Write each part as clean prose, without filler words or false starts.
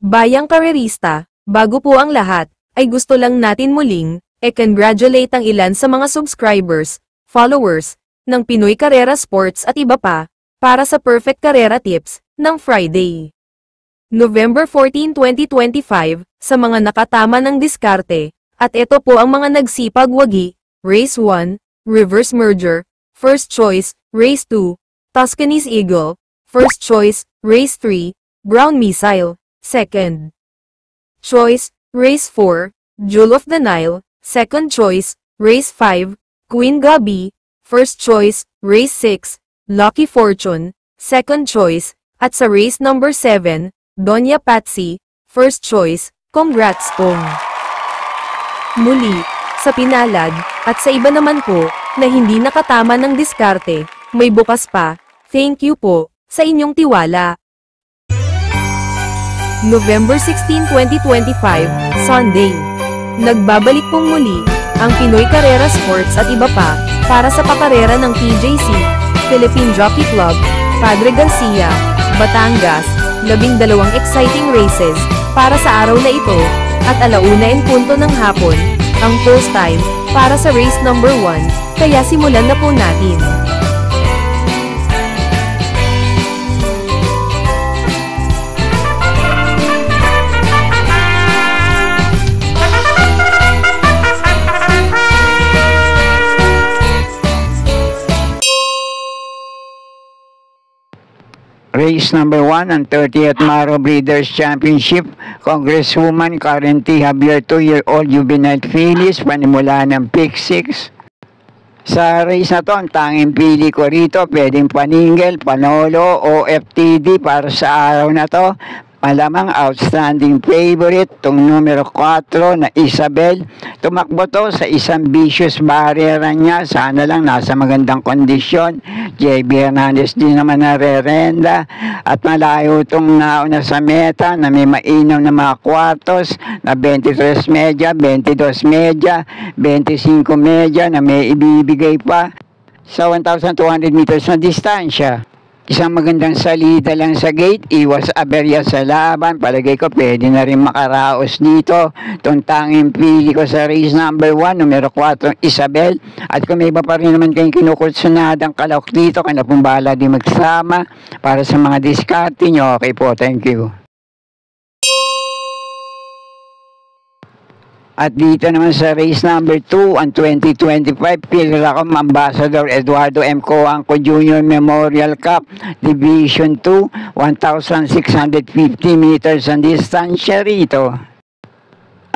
Bayang karerista, bago po ang lahat, ay gusto lang natin muling, congratulate ang ilan sa mga subscribers, followers, ng Pinoy Karera Sports at iba pa, para sa Perfect Karera Tips, ng Friday. November 14, 2025, sa mga nakatama ng diskarte, at ito po ang mga nagsipag wagi, Race 1, Reverse Merger, First Choice, Race 2, Tuscany's Eagle, First Choice, Race 3, Brown Missile, Second Choice, Race 4, Jewel of the Nile, Second Choice, Race 5, Queen Gabi, First Choice, Race 6, Lucky Fortune, Second Choice, at sa Race number 7, Doña Patsy, First Choice. Congrats po! Muli, sa pinalad, at sa iba naman po, na hindi nakatama ng diskarte, may bukas pa, thank you po, sa inyong tiwala. November 16, 2025, Sunday. Nagbabalik pong muli, ang Pinoy Karera Sports at iba pa, para sa pakarera ng PJC, Philippine Jockey Club, Padre Garcia, Batangas, 12 exciting races, para sa araw na ito, at 1:00 ng hapon, ang post time, para sa race number 1, kaya simulan na po natin. Race number 1 ang 30th Maro Breeders' Championship, Congresswoman Karen T. Javier 2-year-old juvenile fillies, panimula ng pick 6. Sa race na to, ang tanging pili ko rito, pwedeng paningel, panolo o FTD para sa araw na to. Malamang outstanding favorite, itong numero 4 na Isabel. Tumakbo to sa isang vicious barriera niya. Sana lang nasa magandang kondisyon. JB Hernandez din naman na re-renda. At malayo itong nauna sa meta na may mainam na mga kwartos na 23 medya, 22 medya, 25 medya na may ibibigay pa sa 1,200 meters na distansya. Isang magandang salida lang sa gate, iwas aberya sa laban, palagay ko pwede na rin makaraos dito. Itong tanging pili ko sa race number 1, numero 4, Isabel. At kung may iba pa rin naman kayong kinukursunadang kalok dito, kaya pong bahala din magsama para sa mga diskarte nyo. Okay po, thank you. At dito naman sa race number 2, ang 2025 PhilRacom Ambassador Eduardo M. Coangco Jr. Memorial Cup Division 2, 1,650 meters ang distansya rito.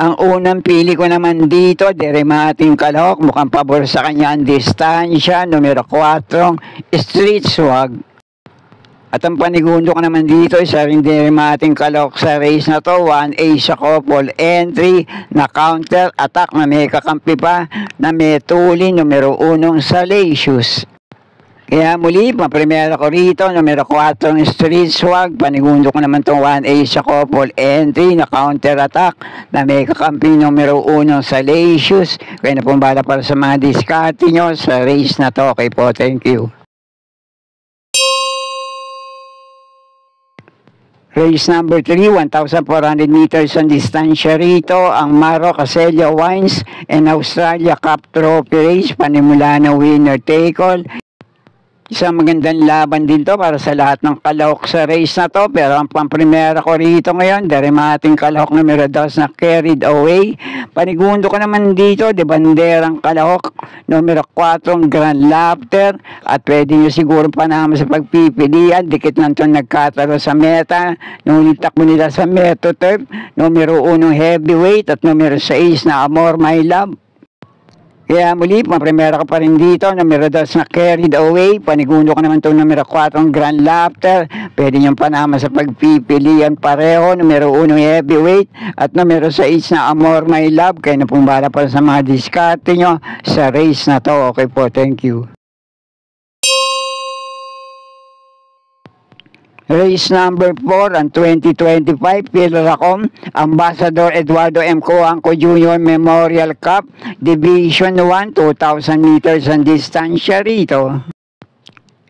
Ang unang pili ko naman dito, Deremating Kalahok, mukhang pabor sa kanya ang distansya, numero 4, Street Swag. At ang panigundo ko naman dito, isa rin Deremating Kalahok sa race na to, 1A sa couple entry na counter attack na may kakampi pa na may tuli, numero 1 Salacious. Kaya muli, paprimera ko rito, numero 4 Street Swag, panigundo ko naman itong 1A sa couple entry na counter attack na may kakampi, numero 1 Salacious. Kaya na pong bala para sa mga diskarte nyo sa race na to. Okay po, thank you. Race number 3, 1,400 meters ang distansya rito, ang Maro Caselia Wines and Australia Cup Trophy Race, panimula na winner take all. Isang magandang laban din to para sa lahat ng kalahok sa race na to, pero ang pamprimera ko rito ngayon, Deremating Kalahok numero 2 na Carried Away. Panigundo ko naman dito, De Banderang Kalahok numero 4 Grand Laughter, at pwede nyo siguro pa naman sa pagpipilian, dikit lang ito nagkataro sa meta, nung takbo nila sa Meto Turf, numero 1 Heavyweight at numero 6 na Amor My Love. Kaya muli, paprimera ko pa rin dito, numero 2 na Carried Away, panigundo ko naman itong numero 4 Grand Laughter, pwede nyo panama sa pagpipilian pareho, numero 1 Heavyweight, at numero 6 na Amor My Love, kaya na pong bala para sa mga diskarte nyo sa race na to. Okay po, thank you. Race number 4, ang 2025 PhilRacom Ambassador Eduardo M. Coangco Jr. Memorial Cup Division 1, 2,000 meters ang distansya rito.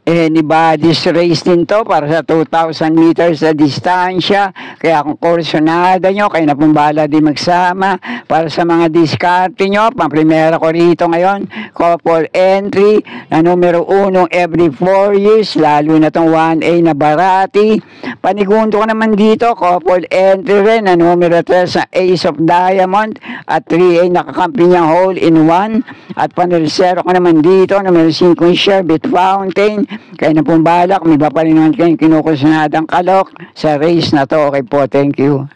anybody's race din to para sa 2,000 meters na distansya. Kaya kung kursunada nyo, kayo na pong bahala din magsama. Para sa mga diskarte nyo, pang-primera ko rito ngayon, couple entry na numero 1 every 4 years, lalo na tong 1A na Barati. Panigundo ko naman dito, couple entry rin na numero 3 na Ace of Diamond at 3A nakakampi niyang hole in 1. At panersero ko naman dito, numero 5 Sherbet Fountain. Kaya na pong balak, may iba pa rin naman kayong kinukusunadang kalok sa race na to. Okay po, thank you.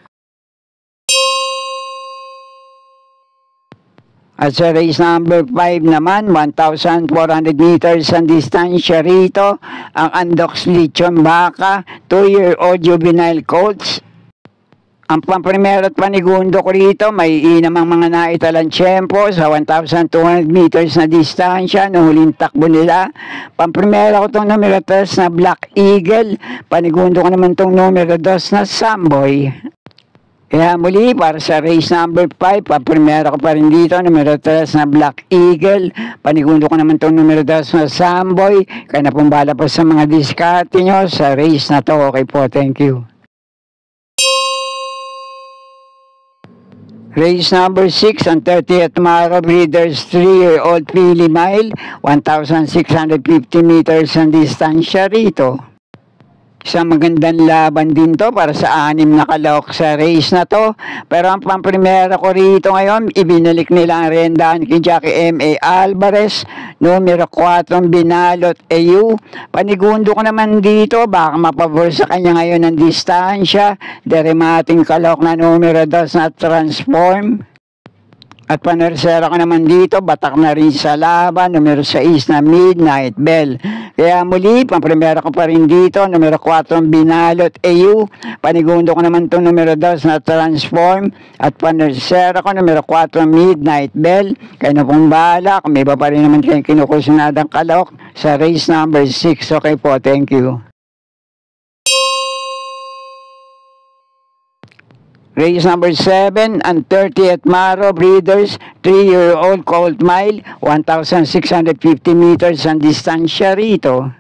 At sa race number 5 naman, 1,400 meters ang distansya rito. Ang Andox Lechon Baka, 2-year-old juvenile colts. Ang pamprimero at panigundo ko rito, may inamang mga naitalang tiyempo sa 1,200 meters na distansya no huling takbo nila. Pamprimero ko itong numero 3 na Black Eagle. Panigundo ko naman itong numero 2 na Samboy. Kaya muli, para sa race number 5, pamprimero ko pa rin dito, numero 3 na Black Eagle. Panigundo ko naman itong numero 2 na Samboy. Kaya na pong bala pa sa mga diskarte nyo sa race na to. Okay po, thank you. Race number 6 ang 30th Maro Breeders 3-year-old Philly Mile, 1,650 meters ang distansya rito. Isang magandang laban din to para sa 6 na kalok sa race na to. Pero ang pamprimera ko rito ngayon, ibinalik nila ang rendahan kay Jackie M.A. Alvarez, numero 4 Binalot AU. Panigundo ko naman dito, baka mapabor sa kanya ngayon ang distansya. Deremating kalok na numero 2 na Transform. At panersera ko naman dito, batak na rin sa laban, numero 6 na Midnight Bell. Kaya muli, pamprimera ko pa rin dito, numero 4 Binalot AU. Panigundo ko naman itong numero 2 na Transform. At panersera ko, numero 4 Midnight Bell. Kaya na pong bahala, kung may iba pa rin naman kayong kinukusunadang kalok sa race number 6. Okay po, thank you. Race number 7 ang 30th Maro Breeders 3-year-old Colt Mile, 1,650 meters ang distansya rito.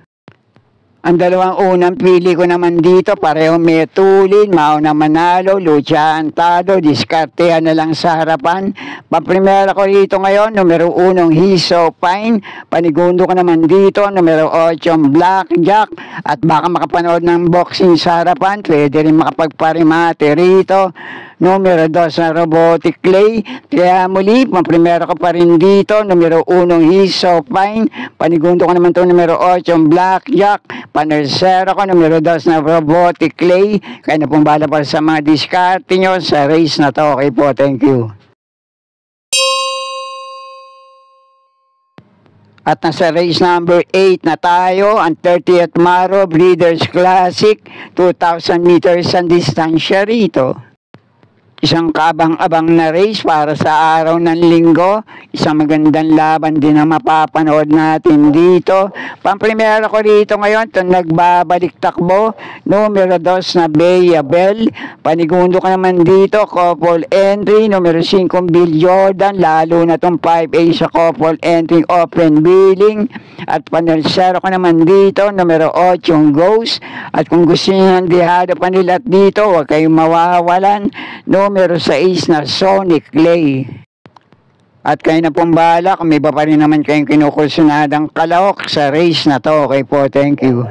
Ang dalawang unang pili ko naman dito, pareho may tulin, mauna manalo, lucha antado, diskartehan na lang sa harapan. Paprimera ko dito ngayon, numero 1 Hiso Pine, panigundo ko naman dito, numero 8 Blackjack, at baka makapanood ng boxing sa harapan, pwede rin makapagparimate rito. Numero 2 na Robotic Clay. Kaya muli, paprimera ko pa rin dito, numero 1 Hiso Pine, panigundo ko naman ito, numero 8 Blackjack, panersero ko, numero 2 na Robotic Clay. Kaya na pong bala pa sa mga diskarte nyo sa race na to. Okay po, thank you. At nasa race number 8 na tayo, ang 30th Maro Breeders Classic, 2,000 meters ang distansya rito. Isang kabang-abang na race para sa araw ng linggo. Isang magandang laban din na mapapanood natin dito. Pamprimera ko rito ngayon, itong nagbabalik takbo, numero 2 na Bea Bell. Panigundo ko naman dito, couple entry, numero 5 Bill Jordan, lalo na itong 5A sa couple entry open billing. At panersero ko naman dito, numero 8 Ghost. At kung gusto nyo ng dihado panilat dito, huwag kayong mawawalan, numero 6 na Sonic Clay. At kayo na pong bahala, kung may iba pa rin naman kayong kinukusunadang kalahok sa race na to. Okay po, thank you.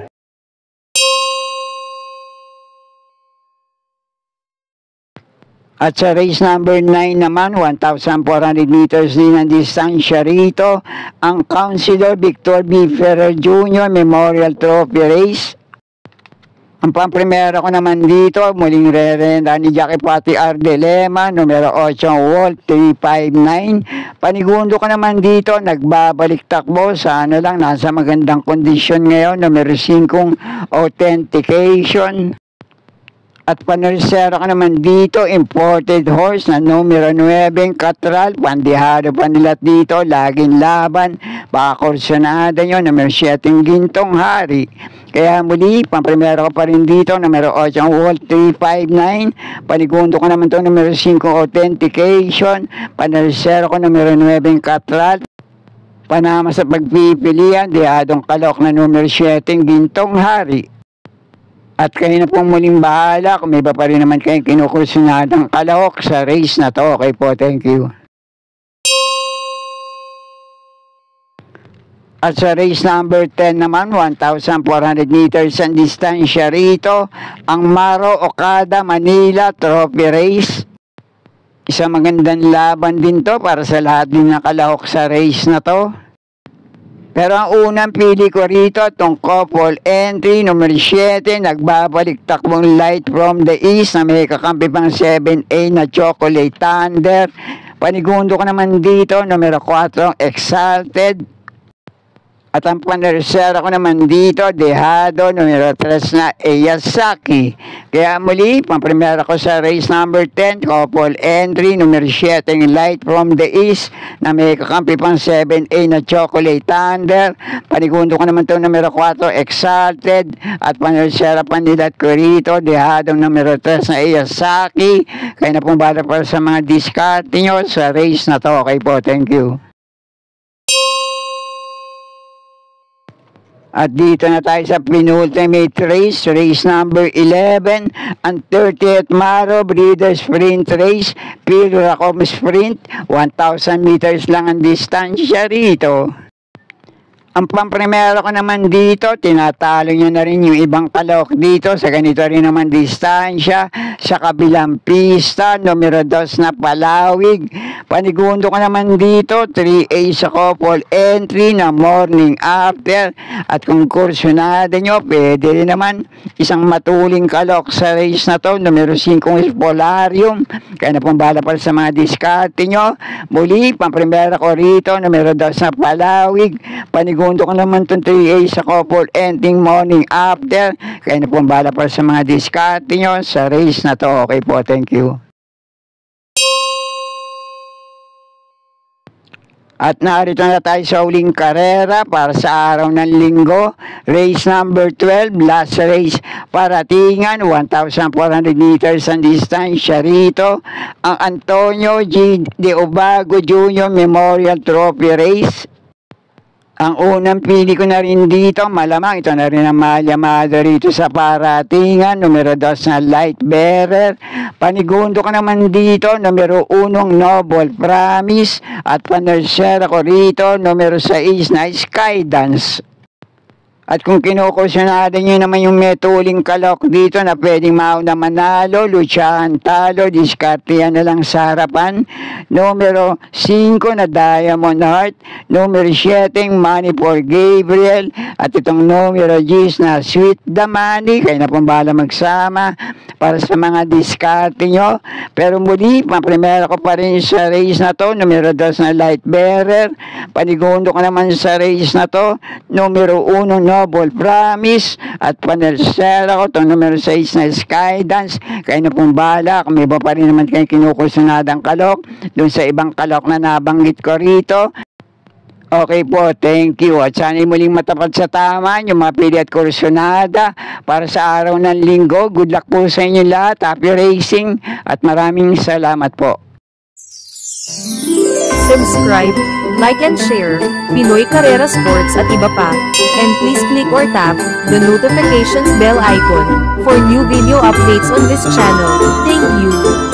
At sa race number 9 naman, 1,400 meters din ang distansya rito. Ang Councilor Victor B. Ferrer Jr. Memorial Trophy Race. Ang pamprimera ko naman dito, muling re-renda ni Jackie Pati Ardelema, numero 8 Walt 359. Panigundo ko naman dito, nagbabalik takbo sa nasa magandang kondisyon ngayon, numero 5 Authentication. At panersero ko naman dito, imported horse na numero 9 Katral, pandihado pa nila dito, laging laban, baka kursunada nyo, numero 7 Gintong Hari. Kaya muli, pamprimero ko pa rin dito, numero 8 Walt 359, panigundo ko naman ito, numero 5 Authentication, panersero ko numero 9 Katral, Panama sa pagpipilian, dehadong kalok na numero 7, Gintong Hari. At kayo na pong muling bahala kung may iba pa rin naman kayong kinukursunadang kalok sa race na to. Okay po, thank you. At sa race number 10 naman, 1,400 meters ang distansya rito, ang Maro Okada Manila Trophy Race. Isang magandang laban din to para sa lahat din nakalahok sa race na to. Pero ang unang pili ko rito, itong couple entry, numero 7, nagbabalik takbong Light from the East na may kakampi pang 7A na Chocolate Thunder. Panigundo ko naman dito, numero 4, Exalted. At ang panersera ko naman dito, dehado, numero 3 na Eyasaki. Kaya muli, pamprimera ko sa race number 10, couple entry, numero 7, Light from the East, na may kakampi pang 7A na Chocolate Thunder. Panigundo ko naman ito, numero 4, Exalted. At panersera panilat ko rito, dehado, numero 3 na Eyasaki. Kaya na pong bala para sa mga discard nyo sa race na to. Okay po, thank you. At dito na tayo sa penultimate race, race number 11, ang 30th Maro Breeders' Sprint Race, Pilracom Sprint, 1,000 meters lang ang distansya rito. Ang pamprimero ko naman dito, tinatalo nyo na rin yung ibang kalok dito sa ganito rin naman distansya. Sa kabilang pista, numero 2 na Palawig. Panigundo ko naman dito, 3A sa couple entry na Morning After. At kung kursunada nyo, pwede rin naman isang matuling kalok sa race na to, numero 5 is Polarium. Kaya na pong bala para sa mga diskarte nyo. Muli, pamprimero ko rito, numero 2 na Palawig. Panigundo ko naman itong 3A sa couple ending Morning After. Kaya na pong bala para sa mga diskarte nyo sa race na to. Okay po, thank you. At narito na tayo sa uling karera para sa araw ng linggo. Race number 12, last race, paratingan, 1,400 meters ang distansya rito. Ang Antonio G. De Obago Jr. Memorial Trophy Race. Ang unang pili ko na rin dito, malamang ito na rin ang malyamado rito sa paratingan, numero 2 na Light Bearer. Panigundo ko naman dito, numero 1 Noble Promise. At panersera ko rito, numero 6 na Skydance. At kung kinukusunada nyo naman yung metuling kalok dito na pwedeng mauna manalo, lutsyahan talo, diskartiyan na lang sa harapan. Numero 5 na Diamond Heart. Numero 7, Money for Gabriel. At itong numero 10 na Sweet Damani. Kaya na pong bala magsama para sa mga diskarte nyo. Pero muli, paprimera ko pa rin sa race na to, numero 2 na Light Bearer. Panigundo ko naman sa race na to, numero 1 Noble Promise. At panersera ko itong numero 6 na Skydance. Kaya na pong bala kung may iba pa rin naman kayo kinukusunadang kalok dun sa ibang kalok na nabanggit ko rito. Okay po, thank you. At sana'y muling matapat sa tama yung mga pili at kursunada para sa araw ng linggo. Good luck po sa inyo lahat. Happy racing at maraming salamat po. Subscribe, like and share, Pinoy Carrera Sports at iba pa. And please click or tap the notifications bell icon for new video updates on this channel. Thank you.